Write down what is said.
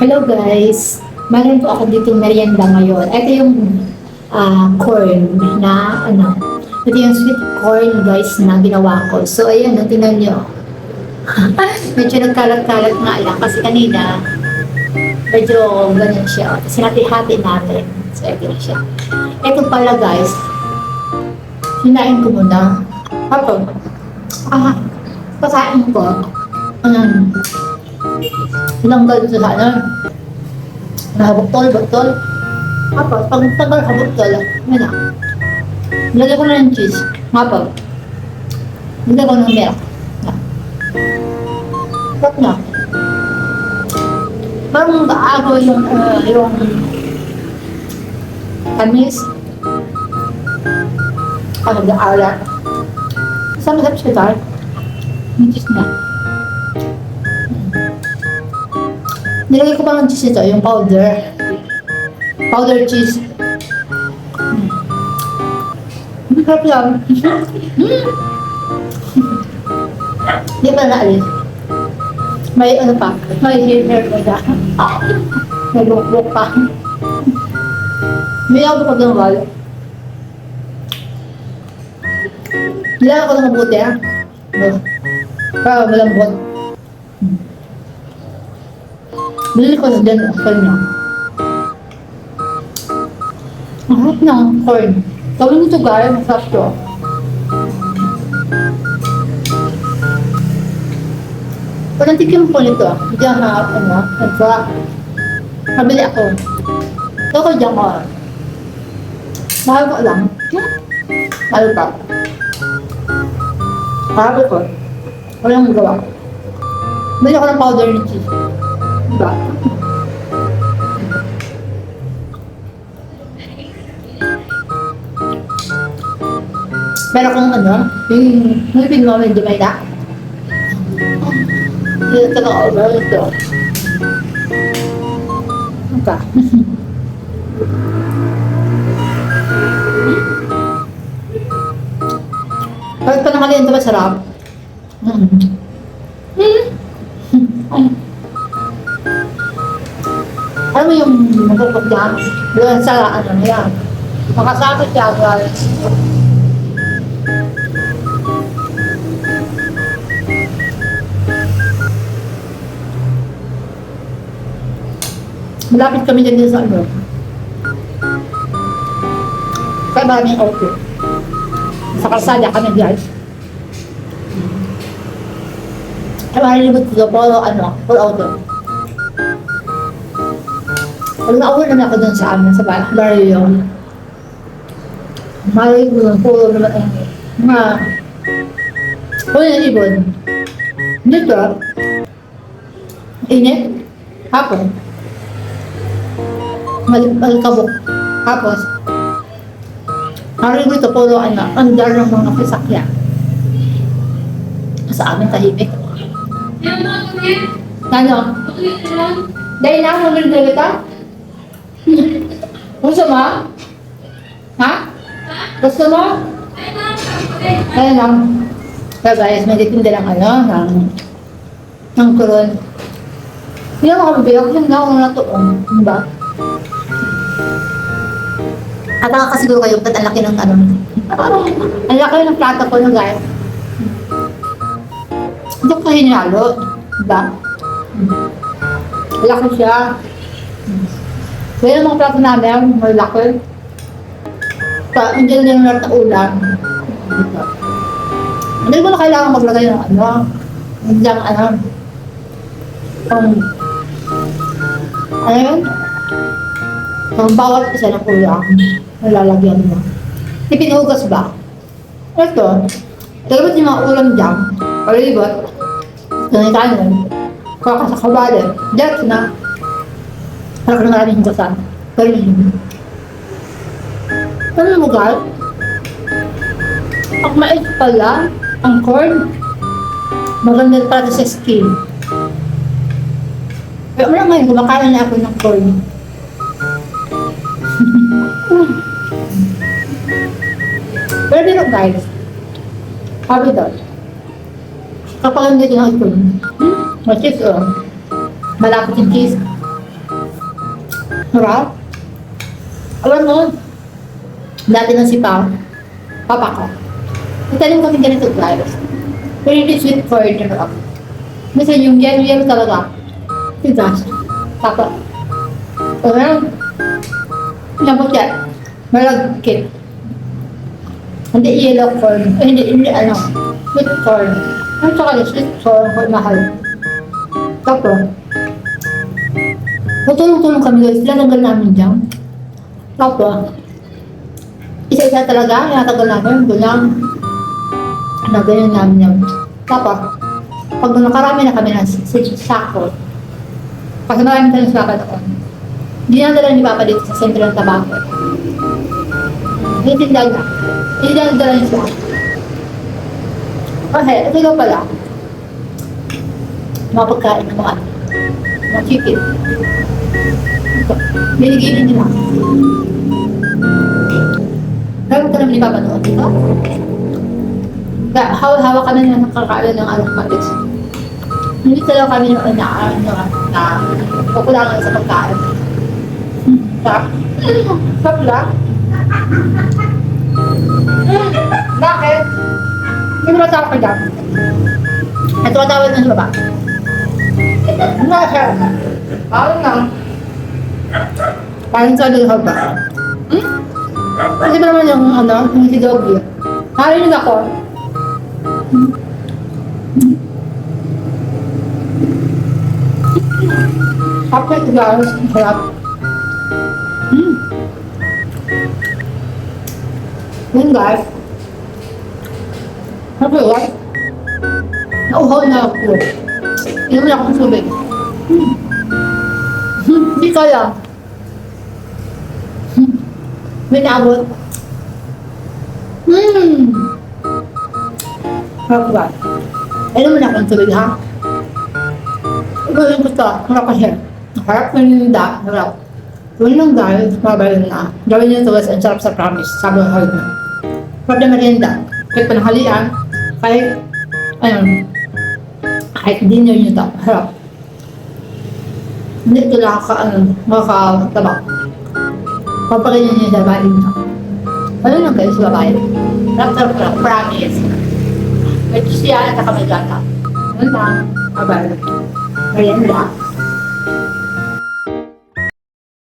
Hello guys! Meron po ako dito merienda ngayon. Ito yung corn na ito yung sweet corn guys na ginawa ko. So ayan, tingnan nyo. Medyo nagkalat-kalat nga lang kasi kanina medyo ganyan siya. Kasi hati-hati natin. So ito siya. Ito pala guys, hinain ko muna. Tapos, pasain ko. Tinanggal ito sa nahabutol. Tapos, pag tagal habutol, yun na. Nilagay ko na ng cheese. Tapos, nilagay ko ng milk. Tapos na. Parang gaago yung tamis. Gaalat. Masarap siya tayo. Yung cheese na. Nilagay ko pa ng cheese ito, yung powder. Powder cheese. Sarap lang. Hindi pa naalis. May ano pa, may hair pa dyan. May bukbuk pa. May ako pa gawal. Nilagay ko ng mabuti para malambot. Bili ko na din ang kanya. Ang harap ng corn. Gawin nito guys, masarap to. Pag natikim ko nito, hindi ako nagsawa. Nabili ako. Ito ko dyan ko. Mahal ko lang. Mahal pa. Mahal ko. Walang magawa. Bili ako ng powder ni cheese. Diba? Pero kung yung nilipin mo medyo may na. Hindi ito na over ito. Okay. Kahit pa nakalian ito masarap. Alam mo yung magpapag dyan? Doon sa yan. Makasakit siya guys. Malapit kami dyan sa kaya maraming auto. Sa kalsada kami guys. Kaya maraming libot dito, full auto. Pag na-awal naman ako dun sa amin, sa barrio. Malay ko dun, puro naman pulo ng ibon. Dito, init, hapon. Malikabok. Tapos, hari ko ito, puro andar ng mga pisakya. Sa amin, tahimik. Ano? Dahil na ako nagdala ka? Gusto mo? Ha? Gusto mo? Kaya lang. Kaya guys, may titinda lang ng kuron. Hindi ako makabiyak, hindi ako natuong. Diba? At nakakasiguro kayo, ba't ang laki ng ang laki ng plato ko na guys. Hindi ko kayo nilalo. Diba? Laki siya. Kaya yung mga plato namin, malaki. Hindi na yung na ulam. Hindi mo na kailangan maglagay ng hindi lang yun? Ang bawat isa ng ulam, nalalagyan mo. Ipinugas ba? Ito, talagot yung mga ulam dyan, palibot, ganitanin, kakasakabali, direct na, parang maraming hugasan, ganyan. Ano mo guys? Ang mais pala, ang corn, maganda para sa skin. Kaya mo lang ngayon, kumakain na ako ng corn. Pero dito guys, sabi daw, kapag hindi ko ng ito, cheese malapit yung cheese, Sarap. Alam mo, dati nang si Papa ko. Italim kasi ganito guys. Pero hindi sweet corn na rock. Minsan yung yellow talaga. Tigas. Tapos, nabot yan. Malagkit. Hindi yellow corn. Hindi ano. Sweet corn. Ang saka sweet corn, mahal. Tapos, natulong-tulong kami guys. Lalagyan namin dyan. Tapos, isa-isa talaga. Natagal namin. Gulang. Ganyan namin yan. Tapos, pag nakarami na kami ng sako, kasi marami tayong sako doon, dinadala ni Papa dito sa sentro ng Tabaco. Hitindag na. Dinadala niya siya. Okay, ito lang pala. Mga pagkain ng mga chicken. Ito. Binigilin nila. Meron ka naman ni Papa doon dito? Hawak kami na nakakaala ng anong malis. Hindi talaga kami na kukulangan sa pagkain. Sarap. Sarap lang. Bakit? Hindi naman tawag ka dyan. Ito matawag ng baba. Ano siya? Parang lang. Parang sa lulhog ba? Kasi ba naman yung yung si Doggy? Narinig ako. Kapit guys, sarap. Yun guys. Kapit guys. Nauhaw na ako. Inom na akong tubig. Hindi kaya. May naabot. Harap ba? Inom na akong tubig ha? Gawin ko ito. Harap kasi. Harap na ninda. Harap. Gawin lang guys. Mabayan na. Gawin niyo ito guys. Ang sarap sa promise. Sabi ng hard na. Harap na merienda. Kahit panahalian. Kahit kahit dinner nyo ito. Harap. Hindi ito makakatabak. Papakinin niyo sa bahay nyo. Ano lang guys, babae. Harap. Promise. May siya at kamagata. Ano lang. Abay. Merienda.